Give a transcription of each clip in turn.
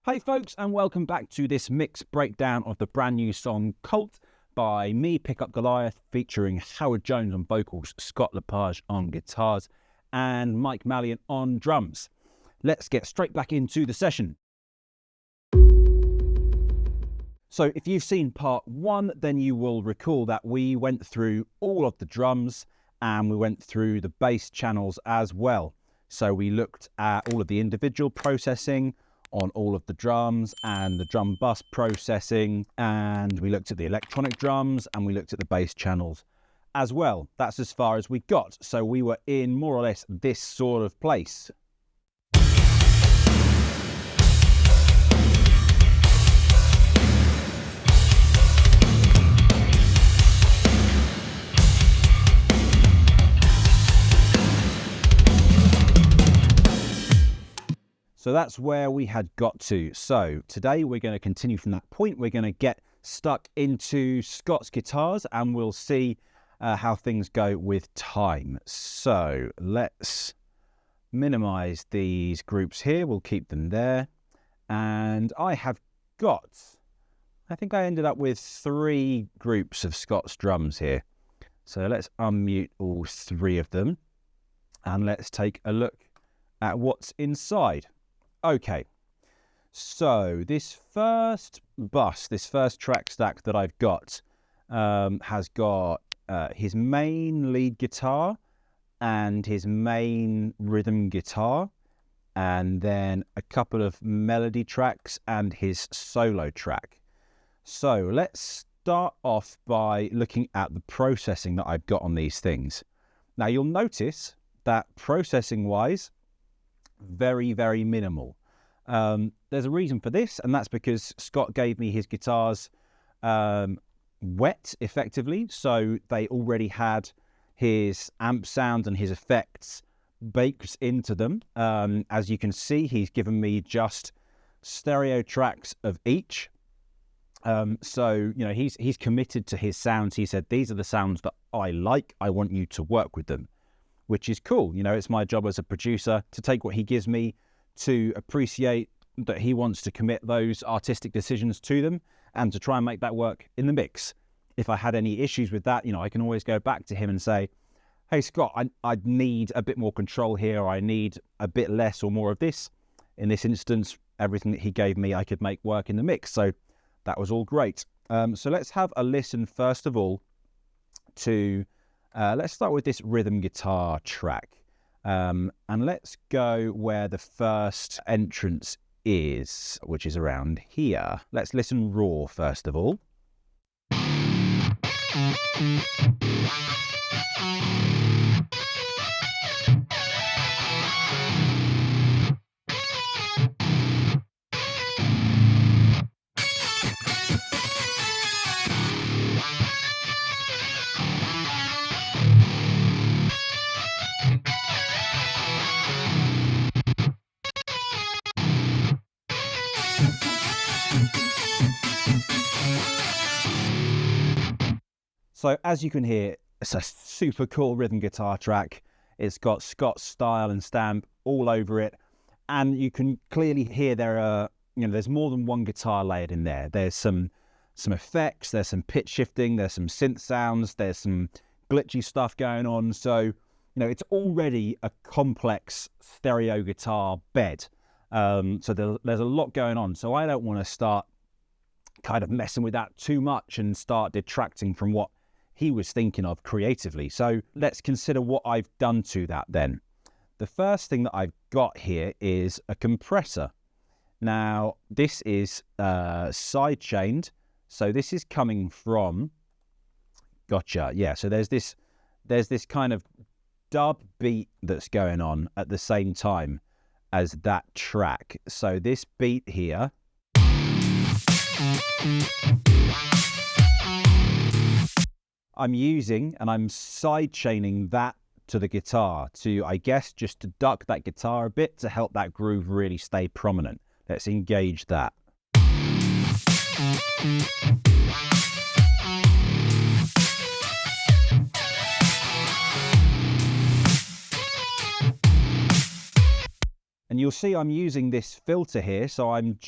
Hi folks, and welcome back to this mixed breakdown of the brand new song Cult by me, Pick Up Goliath, featuring Howard Jones on vocals, Scott LePage on guitars, and Mike Mallion on drums. Let's get straight back into the session. So if you've seen part one, then you will recall that we went through all of the drums and we went through the bass channels as well. So we looked at all of the individual processing on all of the drums and the drum bus processing, and we looked at the electronic drums and we looked at the bass channels as well. That's as far as we got. So we were in more or less this sort of place. So that's where we had got to. So today we're going to continue from that point. We're going to get stuck into Scott's guitars and we'll see how things go with time. So let's minimize these groups here. We'll keep them there. And I think I ended up with 3 groups of Scott's drums here. So let's unmute all 3 of them and let's take a look at what's inside. Okay, so this first bus, this first track stack that I've got has got his main lead guitar and his main rhythm guitar, and then a couple of melody tracks and his solo track. So let's start off by looking at the processing that I've got on these things. Now you'll notice that processing-wise, very, very minimal. There's a reason for this, and that's because Scott gave me his guitars wet, effectively, so they already had his amp sound and his effects baked into them. As you can see, he's given me just stereo tracks of each. So, you know, he's committed to his sounds. He said, these are the sounds that I like. I want you to work with them, which is cool. You know, it's my job as a producer to take what he gives me, to appreciate that he wants to commit those artistic decisions to them and to try and make that work in the mix. If I had any issues with that, you know, I can always go back to him and say, hey, Scott, I need a bit more control here, or I need a bit less or more of this. In this instance, everything that he gave me, I could make work in the mix. So that was all great. So let's have a listen, first of all, to, let's start with this rhythm guitar track. And let's go where the first entrance is, which is around here. Let's listen raw, first of all. So as you can hear, it's a super cool rhythm guitar track. It's got Scott's style and stamp all over it. And you can clearly hear there's more than one guitar layered in there. There's some effects, there's some pitch shifting, there's some synth sounds, there's some glitchy stuff going on. So, you know, it's already a complex stereo guitar bed. So there's a lot going on. So I don't want to start kind of messing with that too much and start detracting from what he was thinking of creatively. So let's consider what I've done to that then. The first thing that I've got here is a compressor. Now this is side chained, so this is coming from, gotcha, yeah, so there's this kind of dub beat that's going on at the same time as that track. So this beat here I'm using, and I'm side chaining that to the guitar to, I guess, just to duck that guitar a bit to help that groove really stay prominent. Let's engage that. And you'll see I'm using this filter here. So I'm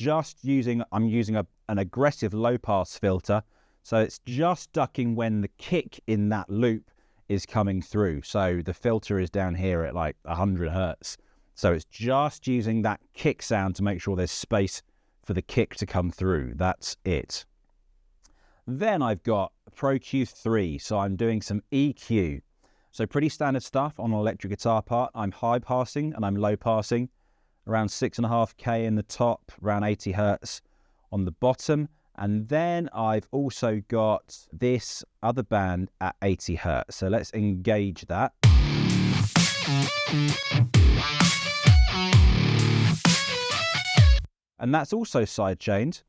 using an aggressive low pass filter. So it's just ducking when the kick in that loop is coming through. So the filter is down here at like 100 hertz. So it's just using that kick sound to make sure there's space for the kick to come through. That's it. Then I've got Pro Q3. So I'm doing some EQ. So pretty standard stuff on an electric guitar part. I'm high passing and I'm low passing. Around 6.5K in the top, around 80 hertz on the bottom. And then I've also got this other band at 80 hertz. So let's engage that. And that's also sidechained,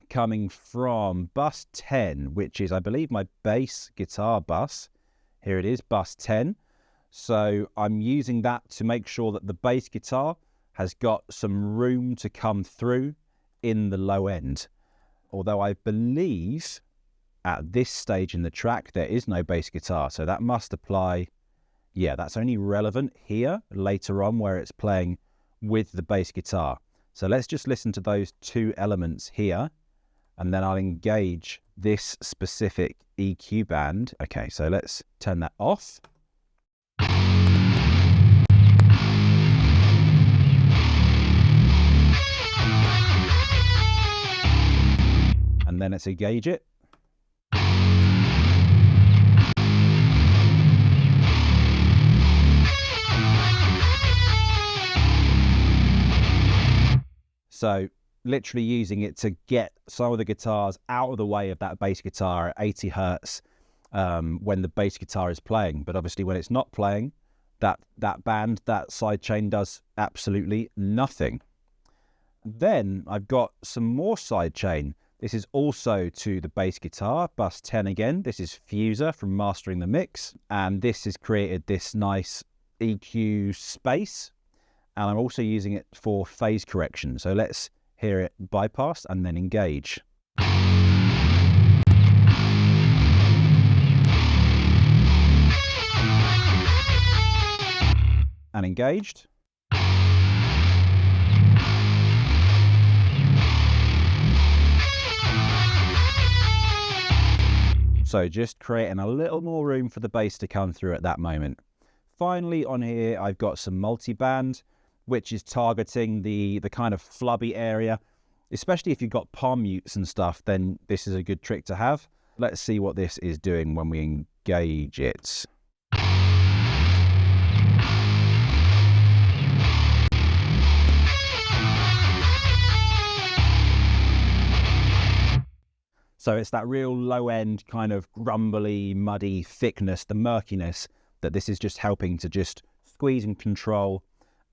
coming from bus 10, which is, I believe, my bass guitar bus. Here it is, bus 10. So I'm using that to make sure that the bass guitar has got some room to come through in the low end. Although I believe at this stage in the track, there is no bass guitar. So that must apply. Yeah, that's only relevant here later on where it's playing with the bass guitar. So let's just listen to those two elements here, and then I'll engage this specific EQ band. Okay, so let's turn that off. And then let's engage it. So literally using it to get some of the guitars out of the way of that bass guitar at 80 hertz when the bass guitar is playing. But obviously when it's not playing, that sidechain does absolutely nothing. Then I've got some more sidechain. This is also to the bass guitar, bus 10 again. This is Fuser from Mastering the Mix. And this has created this nice EQ space. And I'm also using it for phase correction. So let's hear it bypass and then engage. And engaged. So just creating a little more room for the bass to come through at that moment. Finally on here, I've got some multiband, which is targeting the kind of flubby area. Especially if you've got palm mutes and stuff, then this is a good trick to have. Let's see what this is doing when we engage it. So it's that real low end kind of grumbly, muddy thickness, the murkiness, that this is just helping to just squeeze and control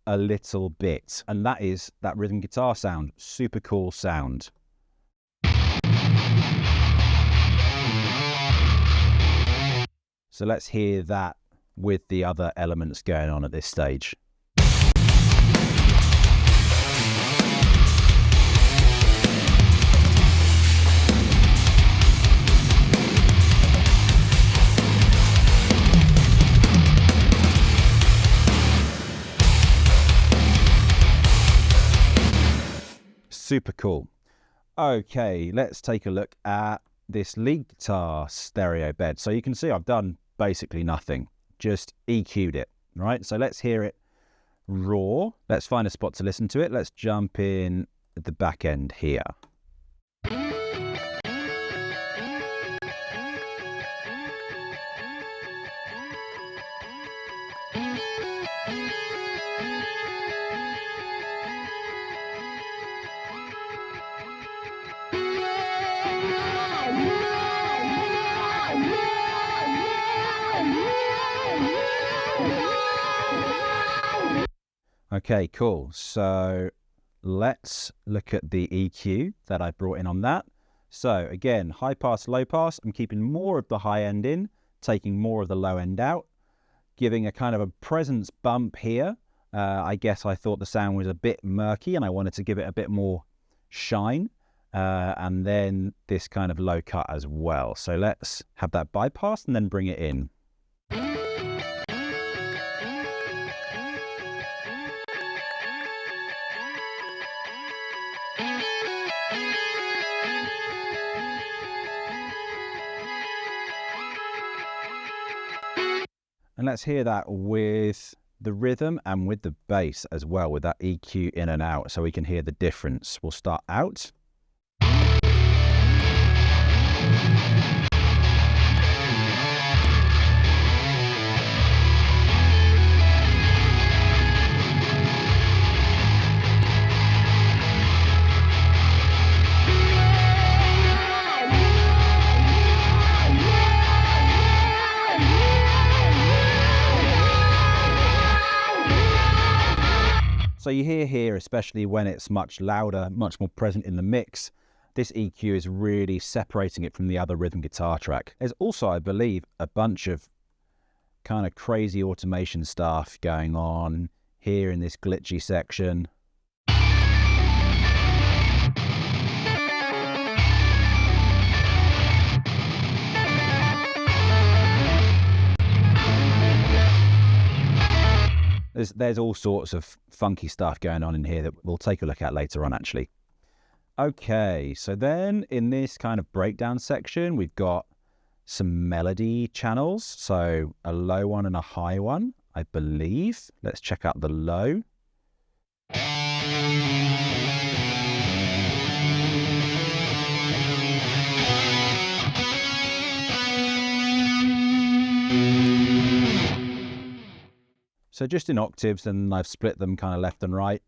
a little bit. And that is that rhythm guitar sound. Super cool sound. So let's hear that with the other elements going on at this stage. Super cool. Okay, let's take a look at this lead guitar stereo bed. So you can see I've done basically nothing, just EQ'd it, right? So let's hear it raw. Let's find a spot to listen to it. Let's jump in at the back end here. Okay, cool. So let's look at the EQ that I brought in on that. So again, high pass, low pass. I'm keeping more of the high end in, taking more of the low end out, giving a kind of a presence bump here. I guess I thought the sound was a bit murky and I wanted to give it a bit more shine. And then this kind of low cut as well. So let's have that bypass and then bring it in. And let's hear that with the rhythm and with the bass as well, with that EQ in and out, so we can hear the difference. We'll start out. So you hear here, especially when it's much louder, much more present in the mix, this EQ is really separating it from the other rhythm guitar track. There's also, I believe, a bunch of kind of crazy automation stuff going on here in this glitchy section. There's all sorts of funky stuff going on in here that we'll take a look at later on, actually. Okay, so then in this kind of breakdown section, we've got some melody channels. So a low one and a high one, I believe. Let's check out the low. So just in octaves, and I've split them kind of left and right.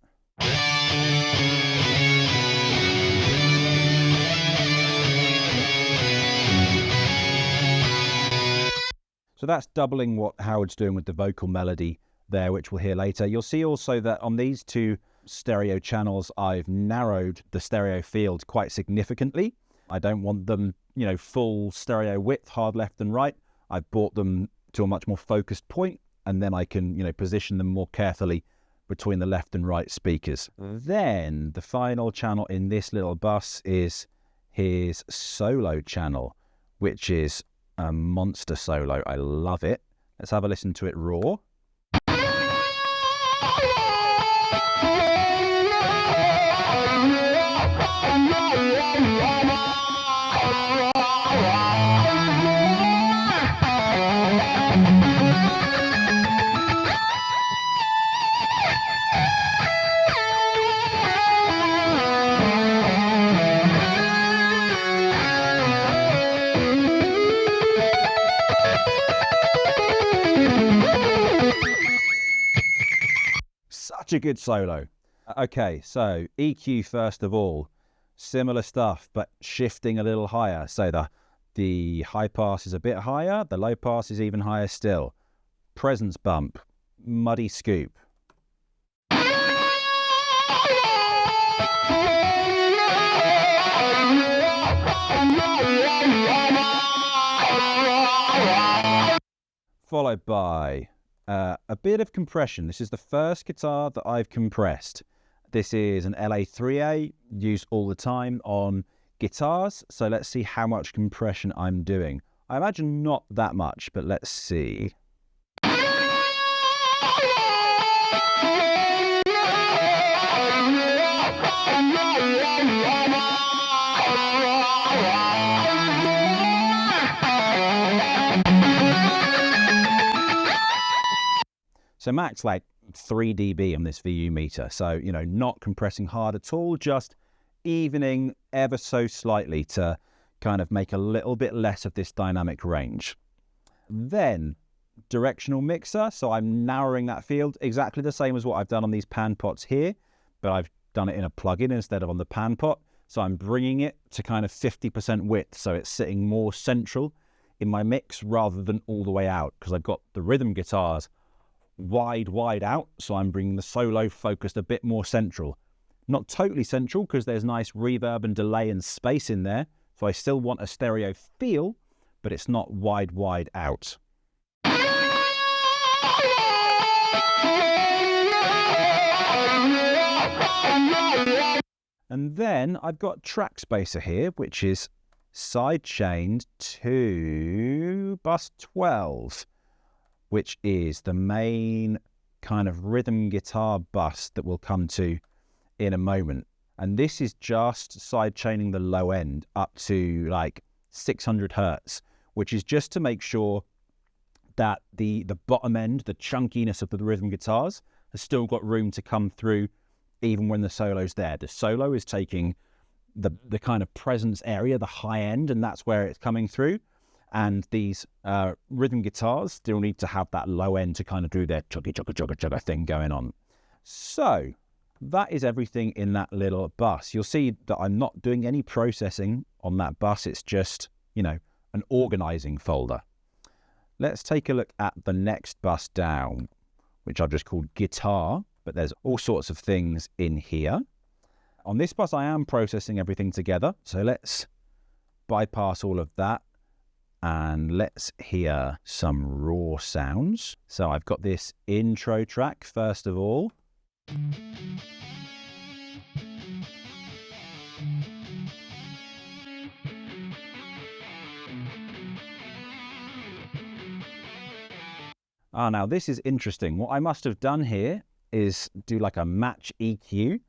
So that's doubling what Howard's doing with the vocal melody there, which we'll hear later. You'll see also that on these two stereo channels, I've narrowed the stereo field quite significantly. I don't want them, you know, full stereo width, hard left and right. I've brought them to a much more focused point, and then I can, you know, position them more carefully between the left and right speakers. Then the final channel in this little bus is his solo channel, which is a monster solo. I love it. Let's have a listen to it raw. Such a good solo. Okay, so EQ first of all, similar stuff, but shifting a little higher. So the high pass is a bit higher, the low pass is even higher still. Presence bump, muddy scoop. Followed by a bit of compression. This is the first guitar that I've compressed. This is an LA3A, used all the time on guitars. So let's see how much compression I'm doing. I imagine not that much, but let's see. So max like 3 dB on this VU meter. So, you know, not compressing hard at all, just evening ever so slightly to kind of make a little bit less of this dynamic range. Then directional mixer. So I'm narrowing that field exactly the same as what I've done on these pan pots here, but I've done it in a plugin instead of on the pan pot. So I'm bringing it to kind of 50% width. So it's sitting more central in my mix rather than all the way out, because I've got the rhythm guitars wide out, so I'm bringing the solo focused a bit more central. Not totally central, because there's nice reverb and delay and space in there, so I still want a stereo feel, but it's not wide out. And then I've got track spacer here, which is side chained to bus 12. Which is the main kind of rhythm guitar bus that we'll come to in a moment. And this is just side chaining the low end up to like 600 hertz, which is just to make sure that the bottom end, the chunkiness of the rhythm guitars, has still got room to come through even when the solo's there. The solo is taking the kind of presence area, the high end, and that's where it's coming through. And these rhythm guitars still need to have that low end to kind of do their chugga chugga chugga chugga thing going on. So that is everything in that little bus. You'll see that I'm not doing any processing on that bus. It's just, you know, an organizing folder. Let's take a look at the next bus down, which I've just called guitar, but there's all sorts of things in here. On this bus, I am processing everything together. So let's bypass all of that and let's hear some raw sounds. So I've got this intro track, first of all. Now this is interesting. What I must have done here is do like a match EQ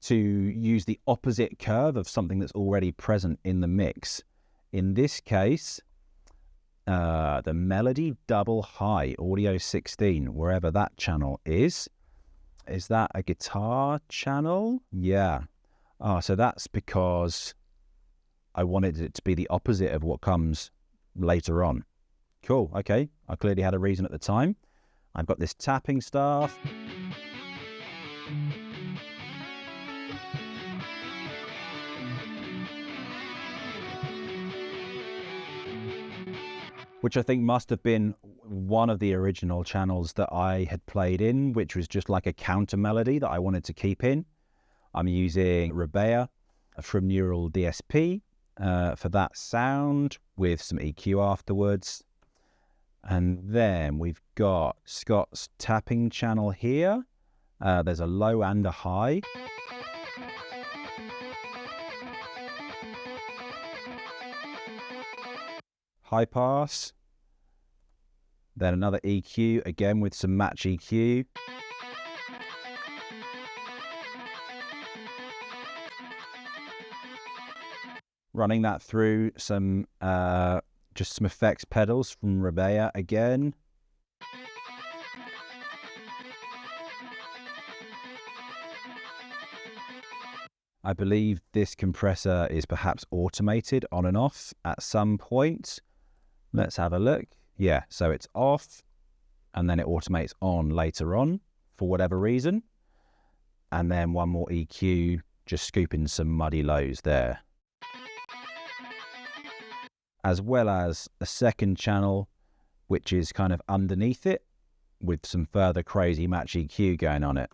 to use the opposite curve of something that's already present in the mix. In this case, the melody double high, audio 16, wherever that channel is. Is that a guitar channel? Yeah. So that's because I wanted it to be the opposite of what comes later on. Cool, okay. I clearly had a reason at the time. I've got this tapping staff. Which I think must have been one of the original channels that I had played in, which was just like a counter melody that I wanted to keep in. I'm using Rebea from Neural DSP for that sound with some EQ afterwards. And then we've got Scott's tapping channel here. There's a low and a high. High pass. Then another EQ, again with some match EQ. Running that through some just some effects pedals from Rebea again. I believe this compressor is perhaps automated on and off at some point. Let's have a look. Yeah, so it's off and then it automates on later on for whatever reason. And then one more EQ, just scooping some muddy lows there. As well as a second channel, which is kind of underneath it with some further crazy match EQ going on it.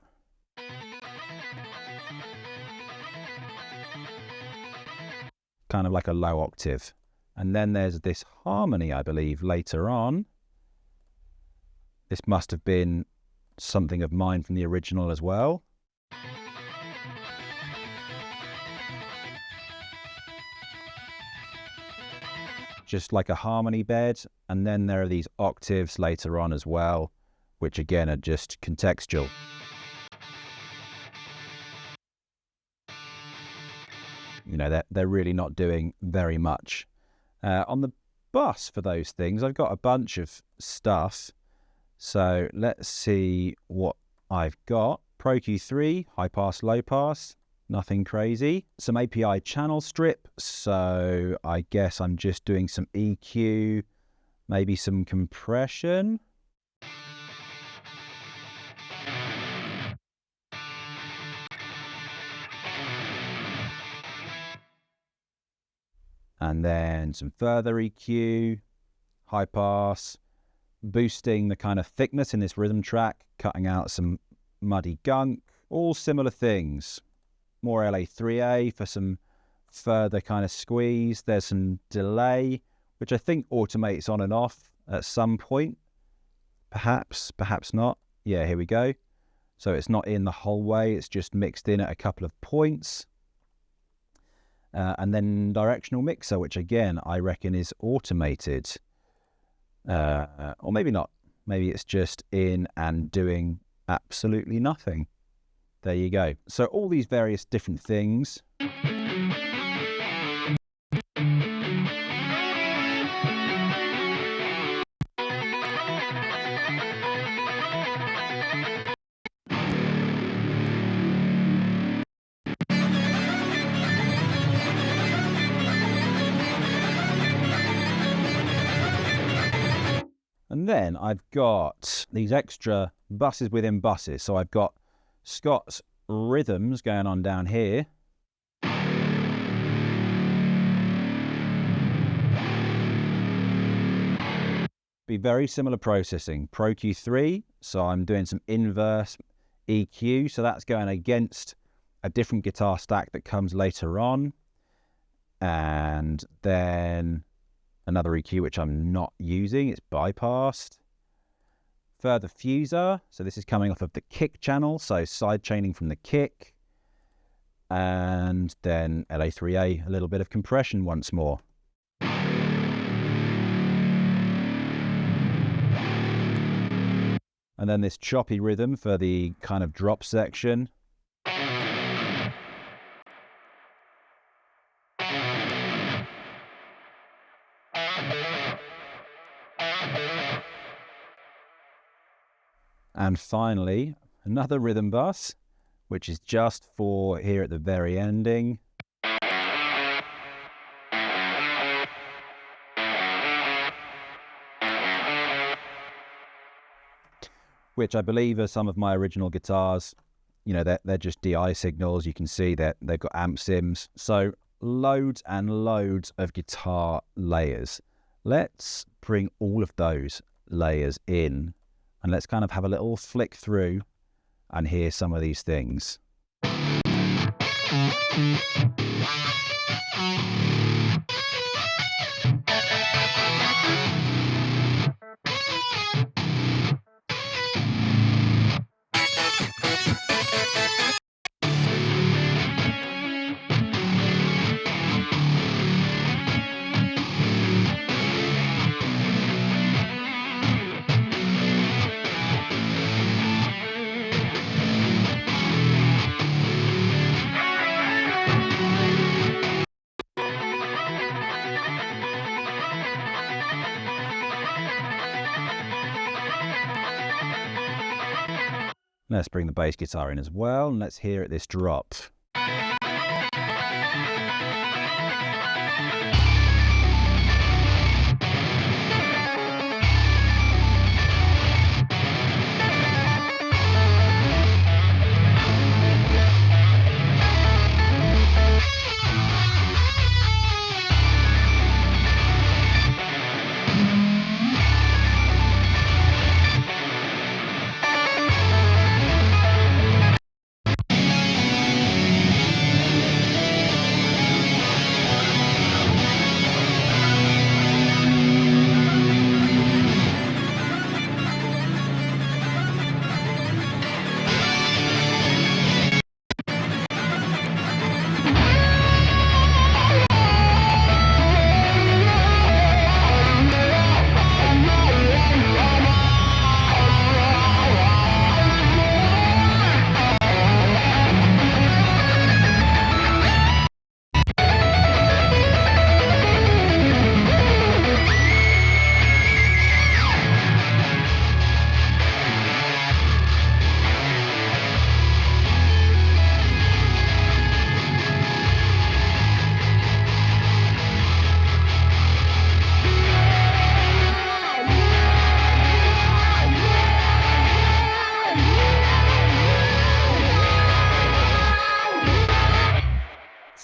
Kind of like a low octave. And then there's this harmony, I believe, later on. This must have been something of mine from the original as well. Just like a harmony bed. And then there are these octaves later on as well, which again are just contextual. You know, they're really not doing very much. On the bus for those things, I've got a bunch of stuff. So let's see what I've got. Pro Q3, high pass, low pass, nothing crazy. Some API channel strip. So I guess I'm just doing some EQ, maybe some compression. And then some further EQ, high pass, boosting the kind of thickness in this rhythm track, cutting out some muddy gunk, all similar things. More LA3A for some further kind of squeeze. There's some delay, which I think automates on and off at some point. Perhaps, perhaps not. Yeah, here we go. So it's not in the whole way, it's just mixed in at a couple of points. And then directional mixer, which again, I reckon is automated. Or maybe not. Maybe it's just in and doing absolutely nothing. There you go. So all these various different things. And then I've got these extra buses within buses. So I've got Scott's rhythms going on down here. Be very similar processing. Pro Q3, so I'm doing some inverse EQ, so that's going against a different guitar stack that comes later on. And then another EQ which I'm not using, it's bypassed. Further fuser, so this is coming off of the kick channel, so side chaining from the kick. And then LA3A, a little bit of compression once more. And then this choppy rhythm for the kind of drop section. And finally, another rhythm bus, which is just for here at the very ending. Which I believe are some of my original guitars. You know, they're just DI signals. You can see that they've got amp sims. So loads and loads of guitar layers. Let's bring all of those layers in and let's kind of have a little flick through and hear some of these things. Let's bring the bass guitar in as well, and let's hear it this drop.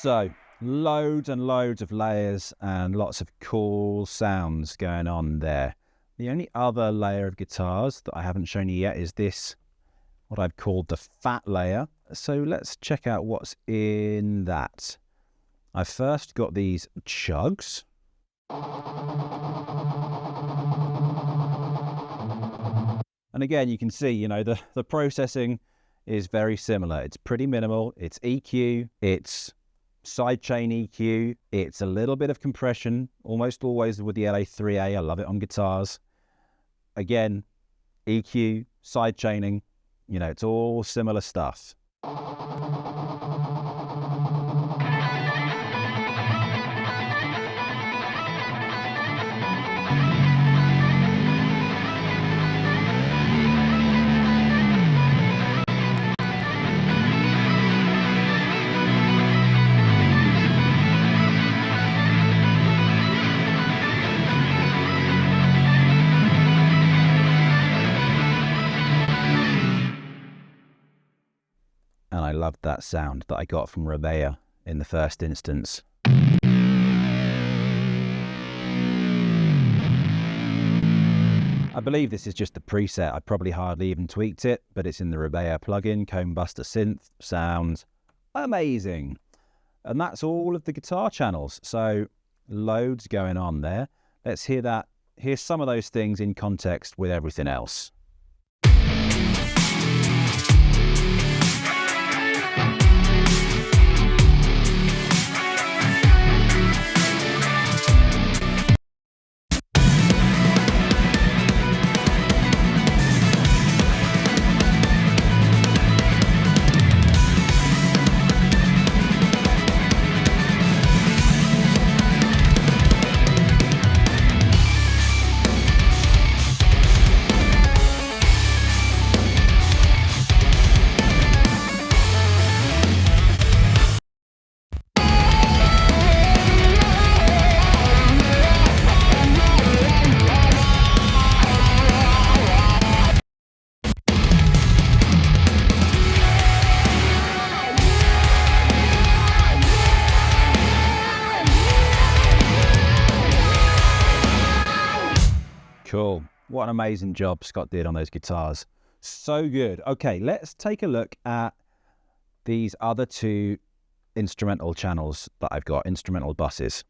So loads and loads of layers and lots of cool sounds going on there. The only other layer of guitars that I haven't shown you yet is this, what I've called the fat layer. So let's check out what's in that. I've first got these chugs. And again, you can see, you know, the processing is very similar. It's pretty minimal. It's EQ, it's sidechain EQ, it's a little bit of compression, almost always with the LA3A. I love it on guitars. Again, EQ, sidechaining, you know, it's all similar stuff. loved that sound that I got from Rebea in the first instance. I believe this is just the preset. I probably hardly even tweaked it, but it's in the Rebea plugin, Comb Buster Synth. Sounds amazing. And that's all of the guitar channels. So loads going on there. Let's hear that. Here's some of those things in context with everything else. Cool. What an amazing job Scott did on those guitars. So good. Okay, let's take a look at these other two instrumental channels that I've got, instrumental buses.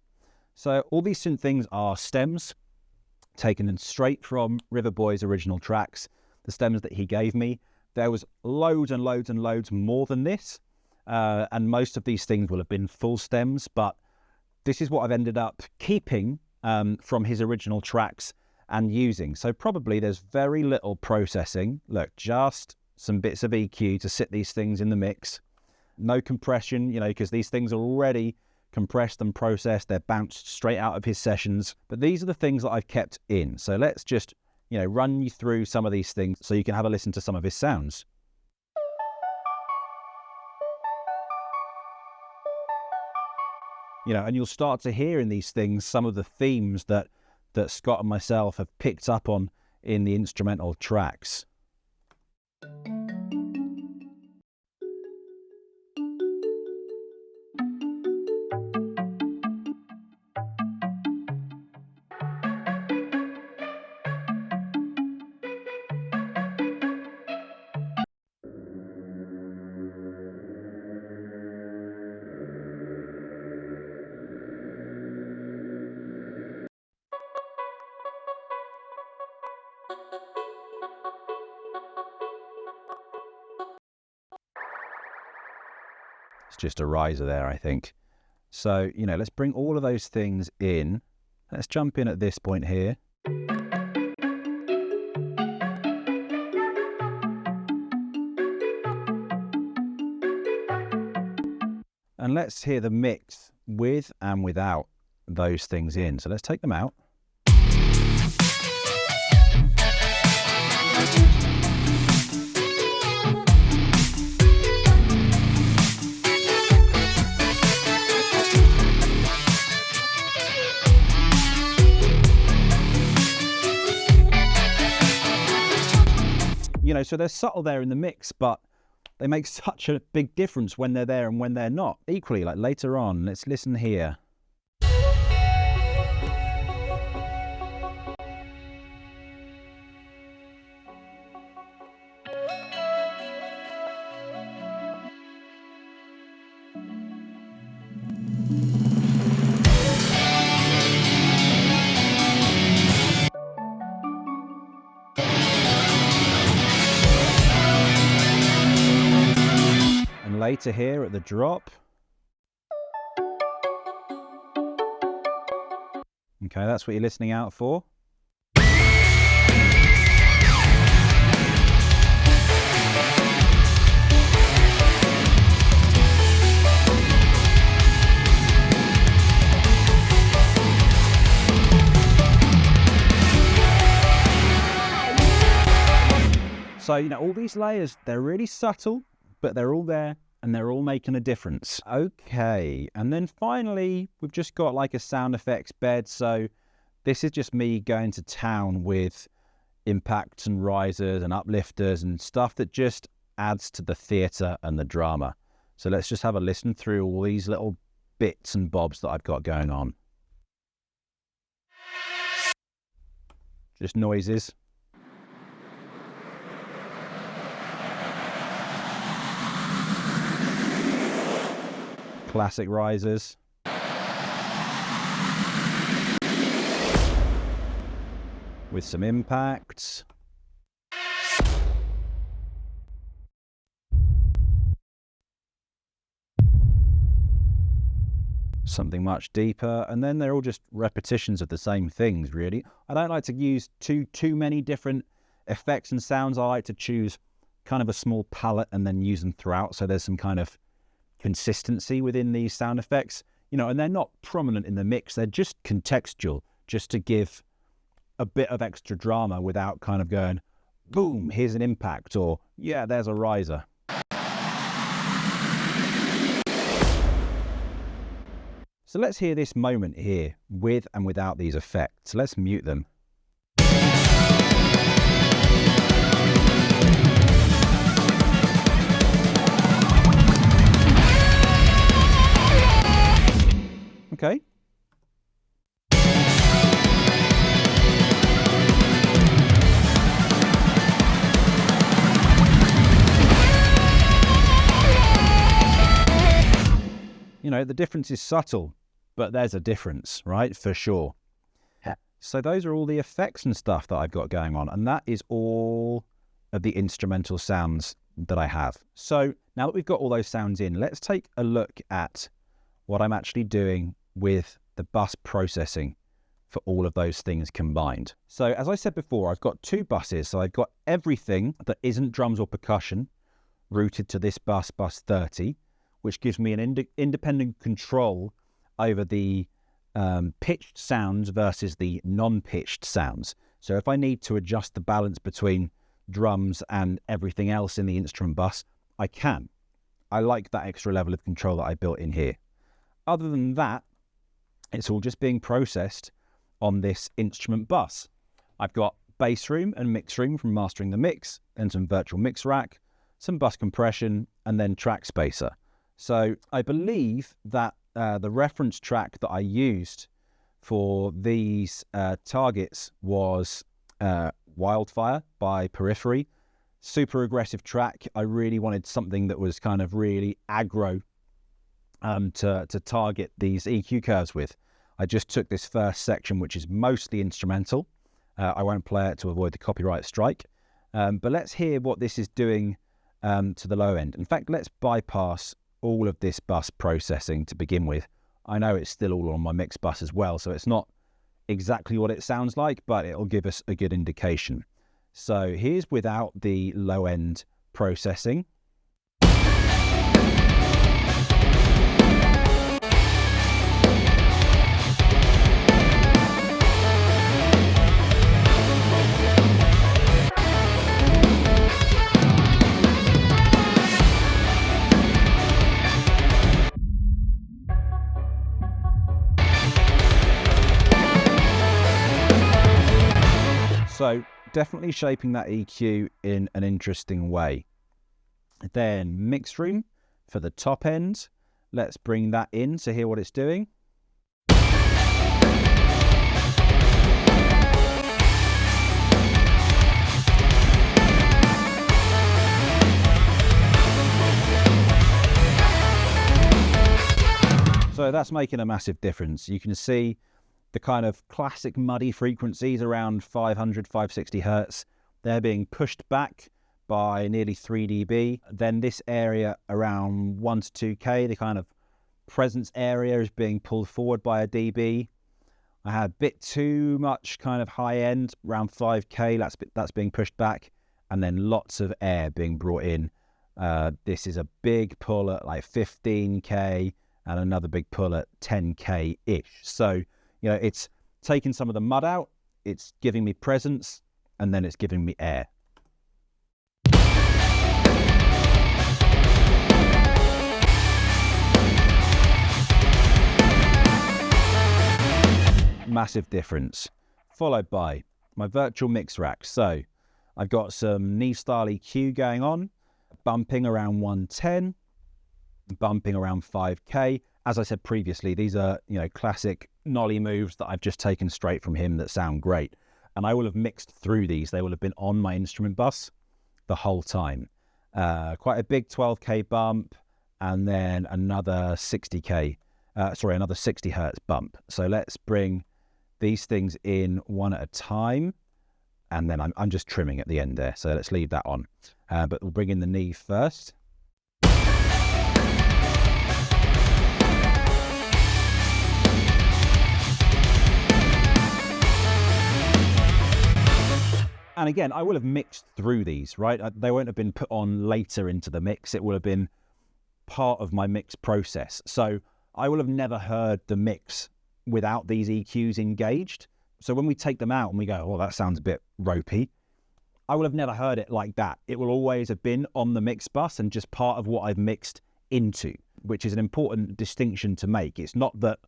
So all these synth things are stems, taken in straight from Riverboy's original tracks, the stems that he gave me. There was loads and loads and loads more than this, and most of these things will have been full stems, but this is what I've ended up keeping from his original tracks and using. So probably there's very little processing. Look, just some bits of EQ to sit these things in the mix. No compression, you know, because these things are already compressed and processed. They're bounced straight out of his sessions. But these are the things that I've kept in. So let's just, you know, run you through some of these things so you can have a listen to some of his sounds. You know, and you'll start to hear in these things some of the themes that Scott and myself have picked up on in the instrumental tracks. It's just a riser there, I think. So, you know, let's bring all of those things in. Let's jump in at this point here. And let's hear the mix with and without those things in. So let's take them out. You know, so they're subtle there in the mix, but they make such a big difference when they're there and when they're not. Equally, like later on, let's listen here. Later here at the drop. Okay, that's what you're listening out for. So, you know, all these layers, they're really subtle, but they're all there. And they're all making a difference. Okay, and then finally, we've just got like a sound effects bed. So this is just me going to town with impacts and risers and uplifters and stuff that just adds to the theatre and the drama. So let's just have a listen through all these little bits and bobs that I've got going on. Just noises. Classic risers. With some impacts. Something much deeper, and then they're all just repetitions of the same things, really. I don't like to use too many different effects and sounds. I like to choose kind of a small palette and then use them throughout, so there's some kind of consistency within these sound effects, you know, and they're not prominent in the mix, they're just contextual, just to give a bit of extra drama without kind of going, boom, here's an impact, or yeah, there's a riser. So let's hear this moment here with and without these effects. Let's mute them. Okay. You know, the difference is subtle, but there's a difference, right? For sure. Yeah. So those are all the effects and stuff that I've got going on, and that is all of the instrumental sounds that I have. So now that we've got all those sounds in, let's take a look at what I'm actually doing with the bus processing for all of those things combined. So as I said before, I've got two buses. So I've got everything that isn't drums or percussion routed to this bus 30, which gives me an independent control over the pitched sounds versus the non-pitched sounds. So if I need to adjust the balance between drums and everything else in the instrument bus, I can. I like that extra level of control that I built in here. Other than that, it's all just being processed on this instrument bus. I've got bass room and mix room from mastering the mix, then some virtual mix rack, some bus compression, and then track spacer. So I believe that the reference track that I used for these targets was Wildfire by Polyphia. Super aggressive track. I really wanted something that was kind of really aggro to target these EQ curves with. I just took this first section, which is mostly instrumental. I won't play it to avoid the copyright strike. But let's hear what this is doing to the low end. In fact, let's bypass all of this bus processing to begin with. I know it's still all on my mix bus as well, so it's not exactly what it sounds like, but it'll give us a good indication. So here's without the low end processing. So definitely shaping that EQ in an interesting way. Then mix room for the top end. Let's bring that in to hear what it's doing. So that's making a massive difference. You can see the kind of classic muddy frequencies around 500, 560 hertz, they're being pushed back by nearly 3 dB. Then this area around 1 to 2K, the kind of presence area is being pulled forward by a dB. I had a bit too much kind of high end, around 5K, that's being pushed back. And then lots of air being brought in. This is a big pull at like 15K and another big pull at 10K-ish. So, you know, it's taking some of the mud out, it's giving me presence, and then it's giving me air. Massive difference. Followed by my virtual mix rack. So I've got some Neve style EQ going on, bumping around 110. bumping around 5K. As I said previously, these are, classic Nolly moves that I've just taken straight from him that sound great. And I will have mixed through these. They will have been on my instrument bus the whole time. Quite a big 12K bump, and then another 60 hertz bump. So let's bring these things in one at a time. And then I'm just trimming at the end there. So let's leave that on. But we'll bring in the knee first. And again, I will have mixed through these, right? They won't have been put on later into the mix. It will have been part of my mix process. So I will have never heard the mix without these EQs engaged. So when we take them out and we go, oh, that sounds a bit ropey, I will have never heard it like that. It will always have been on the mix bus and just part of what I've mixed into, which is an important distinction to make. It's not that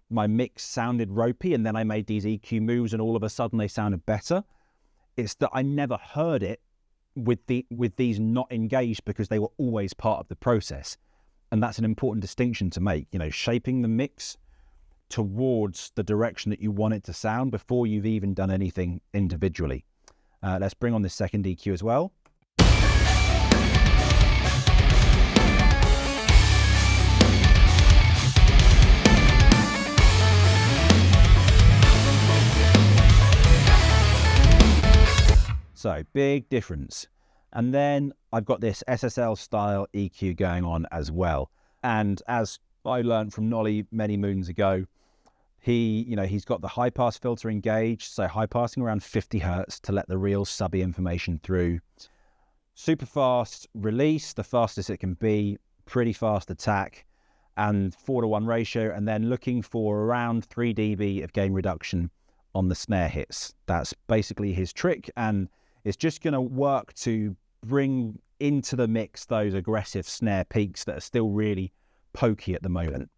my mix sounded ropey and then I made these EQ moves and all of a sudden they sounded better. It's that I never heard it with these not engaged because they were always part of the process. And that's an important distinction to make, shaping the mix towards the direction that you want it to sound before you've even done anything individually. Let's bring on this second EQ as well. So big difference. And then I've got this SSL style EQ going on as well. And as I learned from Nolly many moons ago, he's got the high pass filter engaged. So high passing around 50 hertz to let the real subby information through. Super fast release, the fastest it can be, pretty fast attack, and 4:1 ratio. And then looking for around 3 dB of gain reduction on the snare hits. That's basically his trick. And it's just going to work to bring into the mix those aggressive snare peaks that are still really pokey at the moment.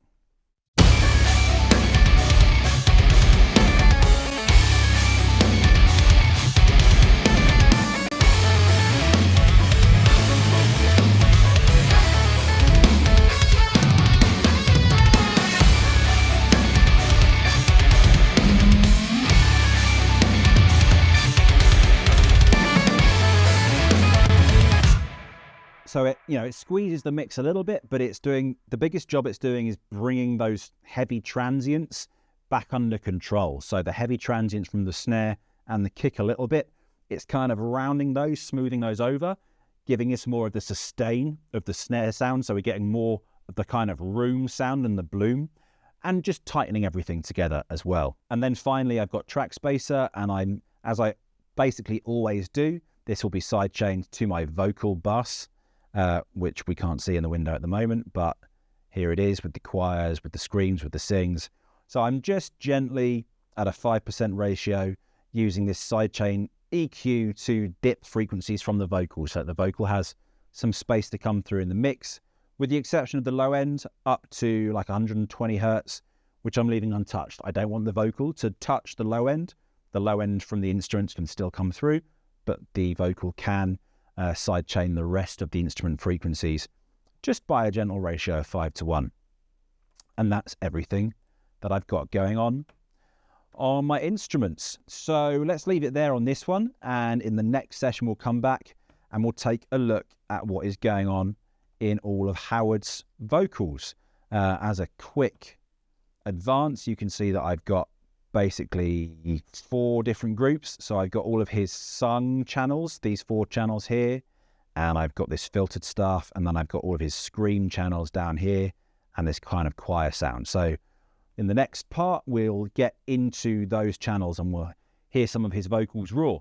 So it squeezes the mix a little bit, but the biggest job it's doing is bringing those heavy transients back under control. So the heavy transients from the snare and the kick a little bit, it's kind of rounding those, smoothing those over, giving us more of the sustain of the snare sound. So we're getting more of the kind of room sound and the bloom, and just tightening everything together as well. And then finally, I've got track spacer, and as I basically always do, this will be sidechained to my vocal bus. Which we can't see in the window at the moment, but here it is with the choirs, with the screams, with the sings. So I'm just gently at a 5% ratio using this sidechain EQ to dip frequencies from the vocal, so that the vocal has some space to come through in the mix, with the exception of the low end up to like 120 hertz, which I'm leaving untouched. I don't want the vocal to touch the low end. The low end from the instruments can still come through, but the vocal can sidechain the rest of the instrument frequencies just by a gentle ratio of 5:1. And that's everything that I've got going on my instruments. So let's leave it there on this one, and in the next session we'll come back and we'll take a look at what is going on in all of Howard's vocals. As a quick advance, you can see that I've got basically 4 different groups. So I've got all of his sung channels, these 4 channels here, and I've got this filtered stuff, and then I've got all of his scream channels down here, and this kind of choir sound. So in the next part, we'll get into those channels and we'll hear some of his vocals raw.